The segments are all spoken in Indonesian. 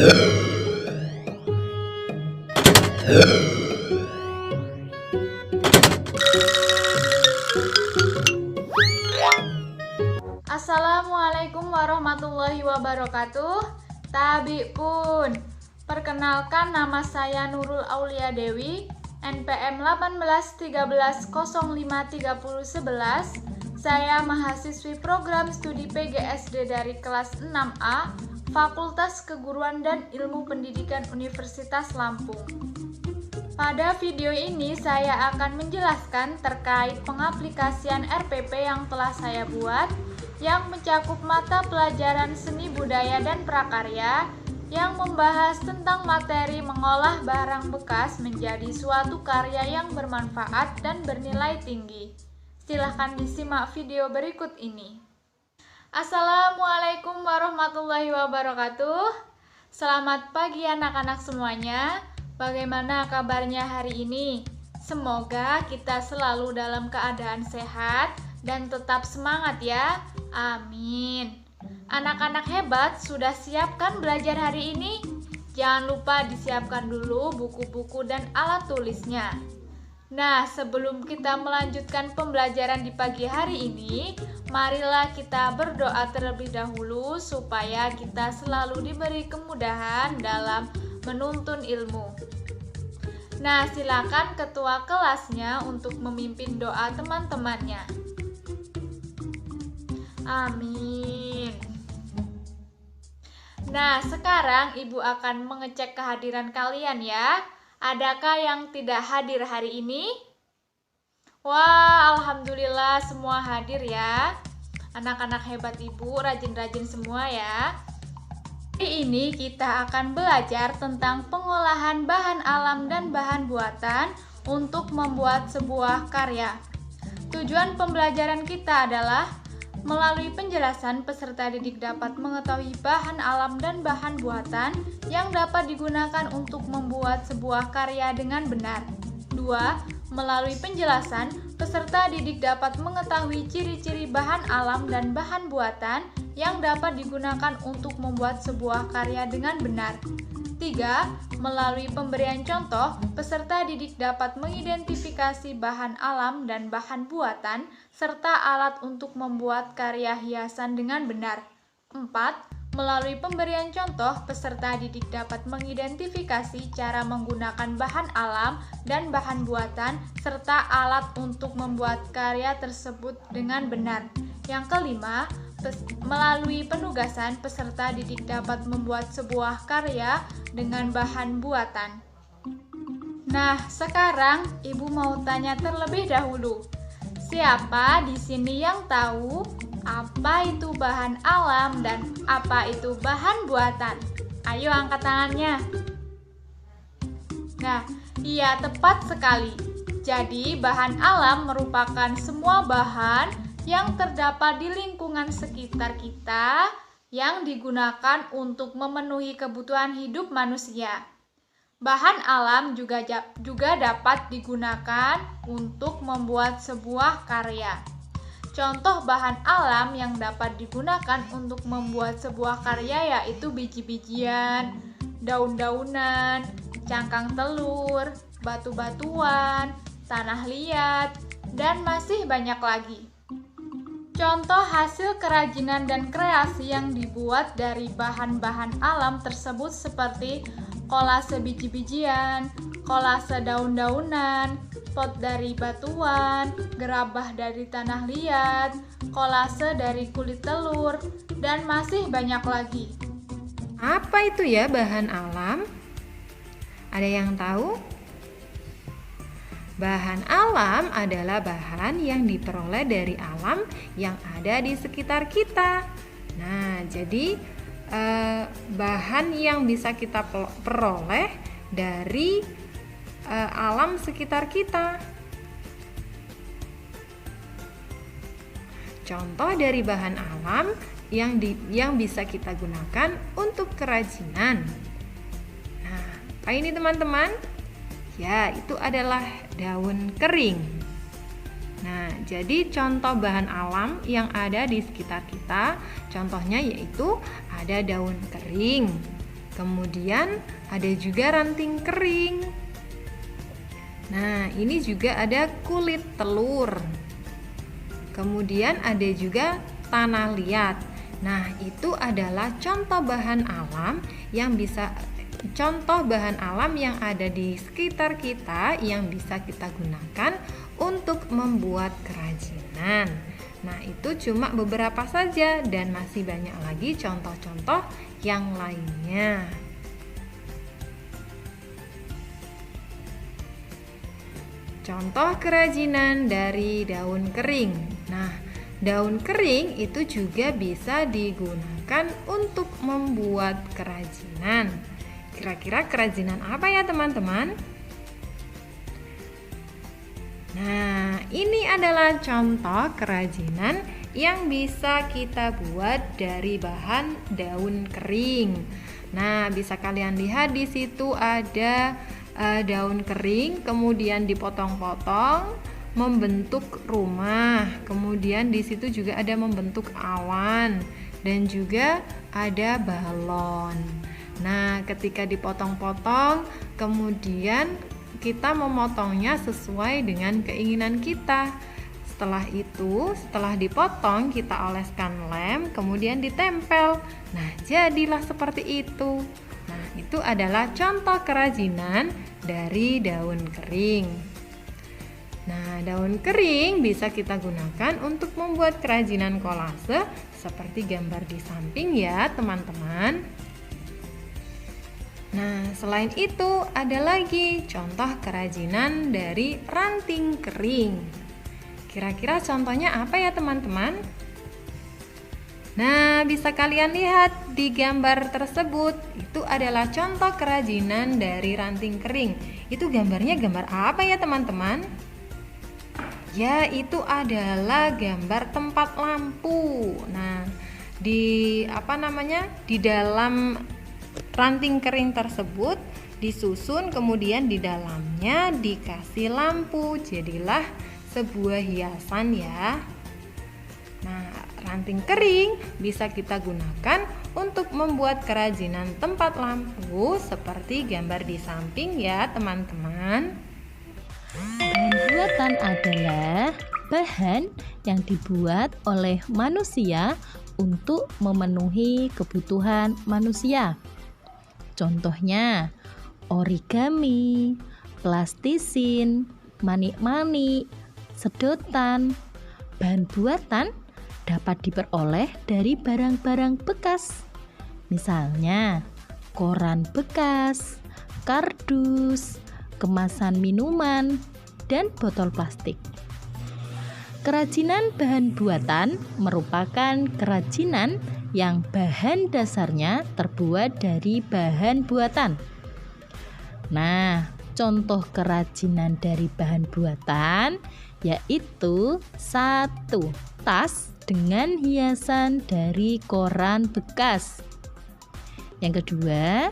Assalamualaikum warahmatullahi wabarakatuh. Tabi pun. Perkenalkan, nama saya Nurul Aulia Dewi, NPM 1813053011. Saya mahasiswi program studi PGSD dari kelas 6A, Fakultas Keguruan dan Ilmu Pendidikan Universitas Lampung. Pada video ini saya akan menjelaskan terkait pengaplikasian RPP yang telah saya buat, yang mencakup mata pelajaran seni budaya dan prakarya, yang membahas tentang materi mengolah barang bekas menjadi suatu karya yang bermanfaat dan bernilai tinggi. Silahkan disimak video berikut ini. Assalamualaikum warahmatullahi wabarakatuh. Selamat pagi anak-anak semuanya. Bagaimana kabarnya hari ini? Semoga kita selalu dalam keadaan sehat dan tetap semangat ya. Amin. Anak-anak hebat, sudah siap kan belajar hari ini? Jangan lupa disiapkan dulu buku-buku dan alat tulisnya. Nah, sebelum kita melanjutkan pembelajaran di pagi hari ini, marilah kita berdoa terlebih dahulu supaya kita selalu diberi kemudahan dalam menuntun ilmu. Nah, silakan ketua kelasnya untuk memimpin doa teman-temannya. Amin. Nah, sekarang Ibu akan mengecek kehadiran kalian ya. Adakah yang tidak hadir hari ini? Wah, alhamdulillah semua hadir ya. Anak-anak hebat Ibu, rajin-rajin semua ya. Hari ini kita akan belajar tentang pengolahan bahan alam dan bahan buatan untuk membuat sebuah karya. Tujuan pembelajaran kita adalah melalui penjelasan, peserta didik dapat mengetahui bahan alam dan bahan buatan yang dapat digunakan untuk membuat sebuah karya dengan benar. 2. Melalui penjelasan, peserta didik dapat mengetahui ciri-ciri bahan alam dan bahan buatan yang dapat digunakan untuk membuat sebuah karya dengan benar. 3. Melalui pemberian contoh, peserta didik dapat mengidentifikasi bahan alam dan bahan buatan serta alat untuk membuat karya hiasan dengan benar. 4. Melalui pemberian contoh, peserta didik dapat mengidentifikasi cara menggunakan bahan alam dan bahan buatan serta alat untuk membuat karya tersebut dengan benar. Yang kelima, melalui penugasan, peserta didik dapat membuat sebuah karya dengan bahan buatan. Nah, sekarang Ibu mau tanya terlebih dahulu. Siapa di sini yang tahu apa itu bahan alam dan apa itu bahan buatan? Ayo angkat tangannya. Nah, iya, tepat sekali. Jadi, bahan alam merupakan semua bahan yang terdapat di lingkungan sekitar kita yang digunakan untuk memenuhi kebutuhan hidup manusia. Bahan alam juga dapat digunakan untuk membuat sebuah karya. Contoh bahan alam yang dapat digunakan untuk membuat sebuah karya yaitu biji-bijian, daun-daunan, cangkang telur, batu-batuan, tanah liat, dan masih banyak lagi. Contoh hasil kerajinan dan kreasi yang dibuat dari bahan-bahan alam tersebut seperti kolase biji-bijian, kolase daun-daunan, pot dari batuan, gerabah dari tanah liat, kolase dari kulit telur, dan masih banyak lagi. Apa itu ya bahan alam? Ada yang tahu? Bahan alam adalah bahan yang diperoleh dari alam yang ada di sekitar kita. Nah, jadi bahan yang bisa kita peroleh dari alam sekitar kita. Contoh dari bahan alam yang bisa kita gunakan untuk kerajinan. Nah, apa ini teman-teman? Ya, itu adalah daun kering. Nah, jadi contoh bahan alam yang ada di sekitar kita, contohnya yaitu ada daun kering, Kemudian ada juga ranting kering. Nah, ini juga ada kulit telur. Kemudian ada juga tanah liat. Nah, itu adalah contoh bahan alam yang ada di sekitar kita yang bisa kita gunakan untuk membuat kerajinan. Nah, itu cuma beberapa saja dan masih banyak lagi contoh-contoh yang lainnya. Contoh kerajinan dari daun kering. Nah, daun kering itu juga bisa digunakan untuk membuat kerajinan. Kira-kira kerajinan apa ya, teman-teman? Nah, ini adalah contoh kerajinan yang bisa kita buat dari bahan daun kering. Nah, bisa kalian lihat di situ ada daun kering, kemudian dipotong-potong membentuk rumah. Kemudian di situ juga ada membentuk awan dan juga ada balon. Nah, ketika dipotong-potong, kemudian kita memotongnya sesuai dengan keinginan kita. Setelah dipotong, kita oleskan lem, kemudian ditempel. Nah, jadilah seperti itu. Nah, itu adalah contoh kerajinan dari daun kering. Nah, daun kering bisa kita gunakan untuk membuat kerajinan kolase seperti gambar di samping ya, teman-teman. Nah, selain itu ada lagi contoh kerajinan dari ranting kering. Kira-kira contohnya apa ya, teman-teman? Nah, bisa kalian lihat di gambar tersebut. Itu adalah contoh kerajinan dari ranting kering. Itu gambarnya gambar apa ya, teman-teman? Ya, itu adalah gambar tempat lampu. Nah, di dalam ranting kering tersebut disusun, kemudian di dalamnya dikasih lampu. Jadilah sebuah hiasan ya. Nah, ranting kering bisa kita gunakan untuk membuat kerajinan tempat lampu seperti gambar di samping ya, teman-teman. Bahan buatan adalah bahan yang dibuat oleh manusia untuk memenuhi kebutuhan manusia. Contohnya origami, plastisin, manik-manik, sedotan. Bahan buatan dapat diperoleh dari barang-barang bekas. Misalnya koran bekas, kardus, kemasan minuman, dan botol plastik. Kerajinan bahan buatan merupakan kerajinan yang bahan dasarnya terbuat dari bahan buatan. Nah, contoh kerajinan dari bahan buatan yaitu 1. Tas dengan hiasan dari koran bekas. Yang kedua,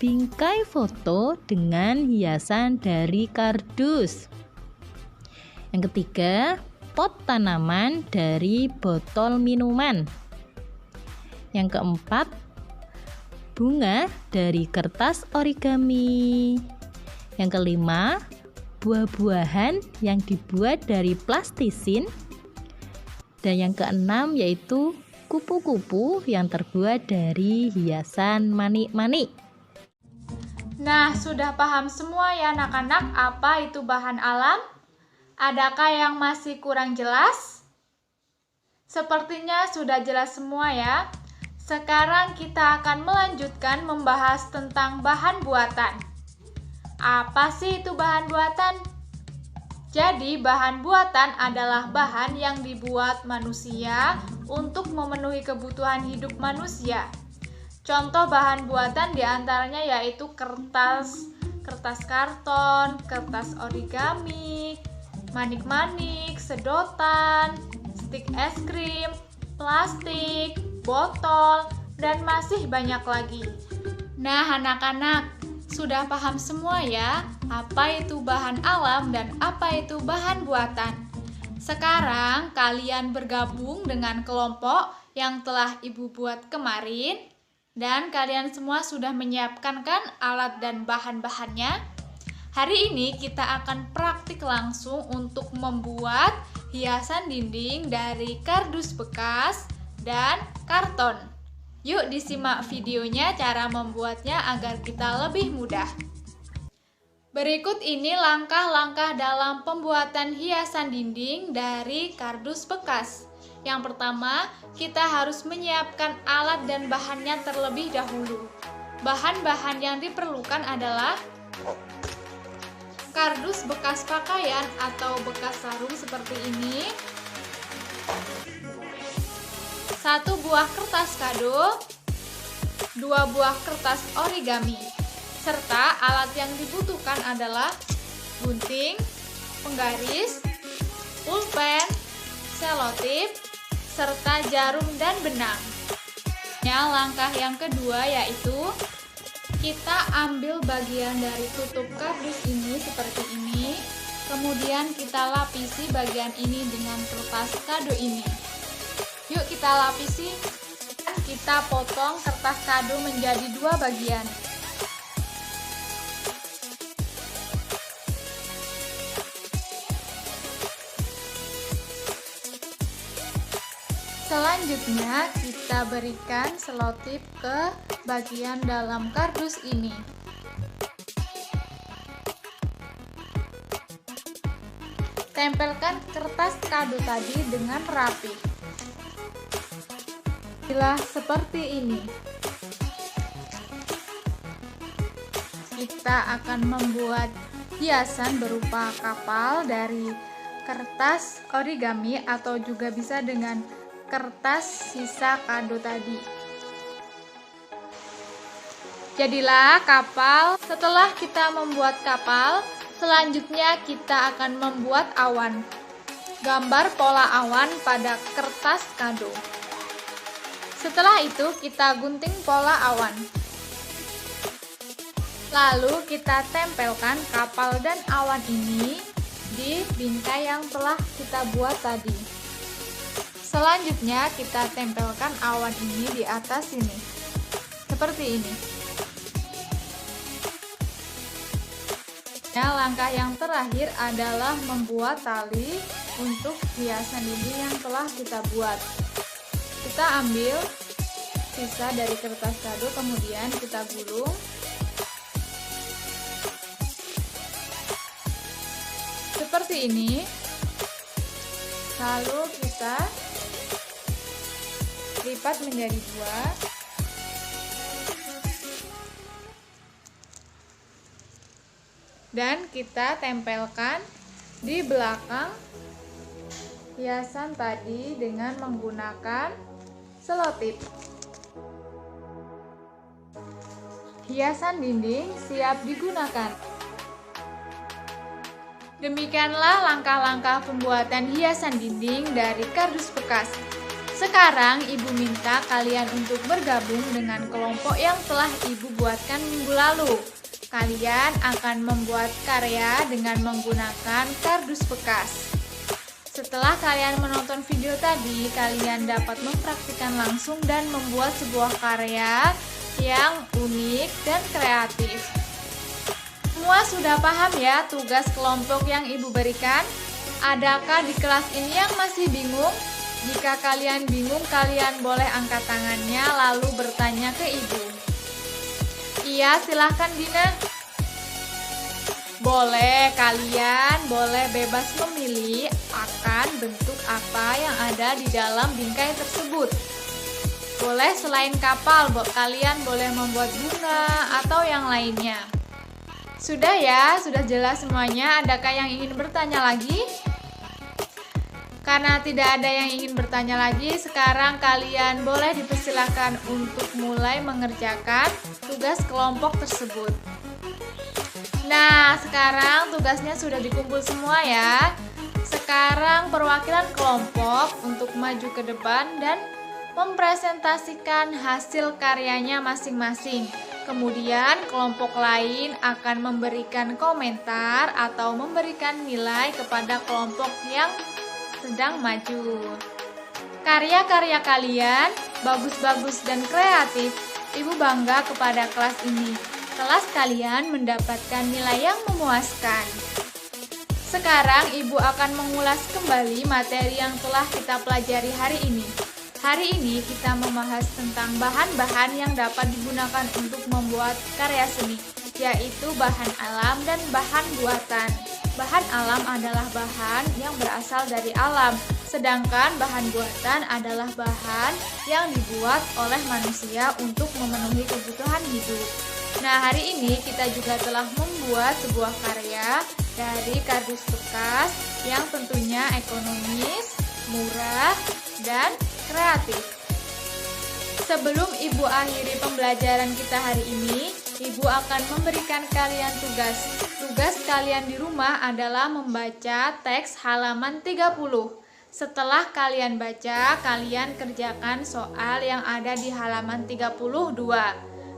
bingkai foto dengan hiasan dari kardus. Yang ketiga, pot tanaman dari botol minuman. Yang keempat, bunga dari kertas origami. Yang kelima, buah-buahan yang dibuat dari plastisin. Dan yang keenam yaitu kupu-kupu yang terbuat dari hiasan manik-manik. Nah, sudah paham semua ya anak-anak apa itu bahan alam? Adakah yang masih kurang jelas? Sepertinya sudah jelas semua ya. Sekarang kita akan melanjutkan membahas tentang bahan buatan. Apa sih itu bahan buatan? Jadi, bahan buatan adalah bahan yang dibuat manusia untuk memenuhi kebutuhan hidup manusia. Contoh bahan buatan diantaranya yaitu kertas karton, kertas origami, manik-manik, sedotan, stik es krim, plastik, botol, dan masih banyak lagi. Nah, anak-anak, sudah paham semua ya apa itu bahan alam dan apa itu bahan buatan. Sekarang kalian bergabung dengan kelompok yang telah Ibu buat kemarin. Dan kalian semua sudah menyiapkan kan alat dan bahan-bahannya? Hari ini kita akan praktik langsung untuk membuat hiasan dinding dari kardus bekas dan karton. Yuk disimak videonya cara membuatnya agar kita lebih mudah. Berikut ini langkah-langkah dalam pembuatan hiasan dinding dari kardus bekas. Yang pertama, kita harus menyiapkan alat dan bahannya terlebih dahulu. Bahan-bahan yang diperlukan adalah kardus bekas pakaian atau bekas sarung seperti ini, 1 buah kertas kado, 2 buah kertas origami, serta alat yang dibutuhkan adalah gunting, penggaris, pulpen, selotip, serta jarum dan benang. Langkah yang kedua yaitu kita ambil bagian dari tutup kardus ini seperti ini, kemudian kita lapisi bagian ini dengan kertas kado ini. Yuk kita lapisi, kita potong kertas kado menjadi 2 bagian. Selanjutnya kita berikan selotip ke bagian dalam kardus ini. Tempelkan kertas kado tadi dengan rapi. Bila seperti ini, kita akan membuat hiasan berupa kapal dari kertas origami atau juga bisa dengan kertas sisa kado tadi. Jadilah kapal. Setelah kita membuat kapal, selanjutnya kita akan membuat awan. Gambar pola awan pada kertas kado. Setelah itu kita gunting pola awan. Lalu kita tempelkan kapal dan awan ini di bingkai yang telah kita buat tadi. Selanjutnya kita tempelkan awan ini di atas sini, seperti ini. Langkah yang terakhir adalah membuat tali untuk hiasan dinding yang telah kita buat. Kita ambil sisa dari kertas kado, kemudian kita gulung seperti ini. Lalu kita lipat menjadi 2. Dan kita tempelkan di belakang hiasan tadi dengan menggunakan selotip. Hiasan dinding siap digunakan. Demikianlah langkah-langkah pembuatan hiasan dinding dari kardus bekas. Sekarang Ibu minta kalian untuk bergabung dengan kelompok yang telah Ibu buatkan minggu lalu. Kalian akan membuat karya dengan menggunakan kardus bekas. Setelah kalian menonton video tadi, kalian dapat mempraktikkan langsung dan membuat sebuah karya yang unik dan kreatif. Semua sudah paham ya tugas kelompok yang Ibu berikan? Adakah di kelas ini yang masih bingung? Jika kalian bingung, kalian boleh angkat tangannya lalu bertanya ke Ibu. Iya, silahkan Dina. Boleh, kalian boleh bebas memilih akan bentuk apa yang ada di dalam bingkai tersebut. Boleh selain kapal, kalian boleh membuat bunga atau yang lainnya. Sudah ya, sudah jelas semuanya. Adakah yang ingin bertanya lagi? Karena tidak ada yang ingin bertanya lagi, sekarang kalian boleh dipersilakan untuk mulai mengerjakan tugas kelompok tersebut. Nah, sekarang tugasnya sudah dikumpul semua ya. Sekarang perwakilan kelompok untuk maju ke depan dan mempresentasikan hasil karyanya masing-masing. Kemudian kelompok lain akan memberikan komentar atau memberikan nilai kepada kelompok yang sedang maju. Karya-karya kalian bagus-bagus dan kreatif. Ibu bangga kepada kelas ini. Kelas kalian mendapatkan nilai yang memuaskan. Sekarang Ibu akan mengulas kembali materi yang telah kita pelajari hari ini. Hari ini kita membahas tentang bahan-bahan yang dapat digunakan untuk membuat karya seni, yaitu bahan alam dan bahan buatan. Bahan alam adalah bahan yang berasal dari alam, sedangkan bahan buatan adalah bahan yang dibuat oleh manusia untuk memenuhi kebutuhan hidup. Nah, hari ini kita juga telah membuat sebuah karya dari kardus bekas yang tentunya ekonomis, murah, dan kreatif. Sebelum Ibu akhiri pembelajaran kita hari ini, Ibu akan memberikan kalian tugas. Tugas kalian di rumah adalah membaca teks halaman 30. Setelah kalian baca, kalian kerjakan soal yang ada di halaman 32.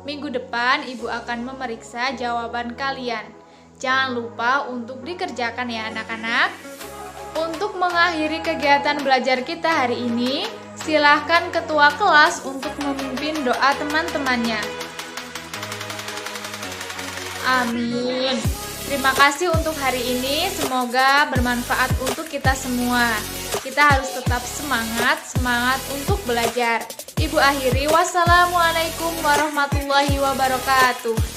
Minggu depan Ibu akan memeriksa jawaban kalian. Jangan lupa untuk dikerjakan ya anak-anak. Untuk mengakhiri kegiatan belajar kita hari ini, silahkan ketua kelas untuk memimpin doa teman-temannya. Amin. Terima kasih untuk hari ini, semoga bermanfaat untuk kita semua. Kita harus tetap semangat untuk belajar. Ibu akhiri, wassalamualaikum warahmatullahi wabarakatuh.